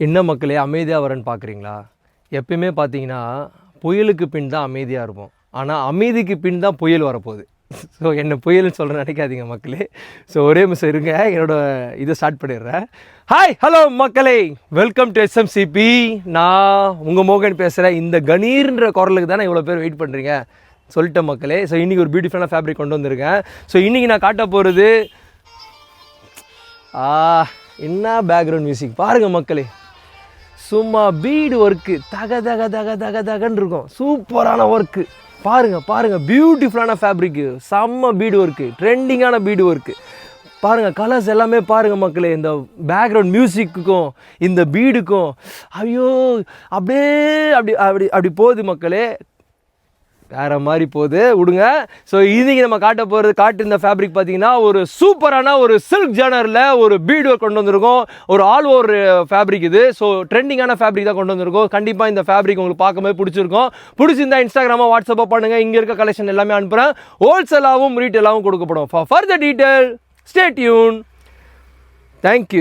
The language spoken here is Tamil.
என்ன மக்களே அமைதியாக வரேன்னு பார்க்குறீங்களா? எப்பயுமே பார்த்தீங்கன்னா புயலுக்கு பின் தான் அமைதியாக இருப்போம். ஆனால் அமைதிக்கு பின் தான் புயல் வரப்போகுது. ஸோ என்ன புயல்னு சொல்கிற நினைக்காதீங்க மக்களே. ஸோ ஒரே நிமிஷம் இருங்க, என்னோட இதை ஸ்டார்ட் பண்ணிடுறேன். ஹாய் ஹலோ மக்களே, வெல்கம் டு எஸ்எம்சிபி. நான் உங்கள் மோகன் பேசுகிறேன். இந்த கணீர்ன்ற குரலுக்கு தானே இவ்வளோ பேர் வெயிட் பண்ணுறீங்க சொல்லிட்டேன் மக்களே. ஸோ இன்றைக்கி ஒரு பியூட்டிஃபுல்லான ஃபேப்ரிக் கொண்டு வந்திருக்கேன். ஸோ இன்றைக்கி நான் காட்ட போகிறது என்ன பேக்ரவுண்ட் மியூசிக் பாருங்கள் மக்களே. சும்மா பீடு ஒர்க்கு தக தக தக தக தகன்னு இருக்கும். சூப்பரான ஒர்க்கு பாருங்கள் பியூட்டிஃபுல்லான ஃபேப்ரிக்கு, செம்ம பீடு ஒர்க்கு, ட்ரெண்டிங்கான பீடு ஒர்க்கு பாருங்கள். கலர்ஸ் எல்லாமே பாருங்கள் மக்களே. இந்த பேக்ரவுண்ட் மியூசிக்குக்கும் இந்த பீடுக்கும் ஐயோ அப்படியே அப்படி அப்படி அப்படி போகுது மக்களே, வேறு மாதிரி போகுது விடுங்க. ஸோ இன்றைக்கி நம்ம காட்டு இந்த ஃபேப்ரிக் பார்த்தீங்கன்னா ஒரு சூப்பரான ஒரு சில்க் ஜானரில் ஒரு பீடு ஒர்க் கொண்டு வந்திருக்கோம். ஒரு ஆல் ஓவர் ஃபேப்ரிக் இது. ஸோ ட்ரெண்டிங்கான ஃபேப்ரிக் தான் கொண்டு வந்திருக்கோம். கண்டிப்பாக இந்த ஃபேப்ரிக் உங்களுக்கு பார்க்கும்போது பிடிச்சிருக்கும். பிடிச்சிருந்தா இன்ஸ்டாகிராமோ வாட்ஸ்அப்போ பண்ணுங்கள். இங்கே இருக்க கலெக்ஷன் எல்லாமே அனுப்புகிறேன். ஹோல்சேலாகவும் ரீட்டெயிலாகவும் கொடுக்கப்படும். For further detail stay tune. Thank you.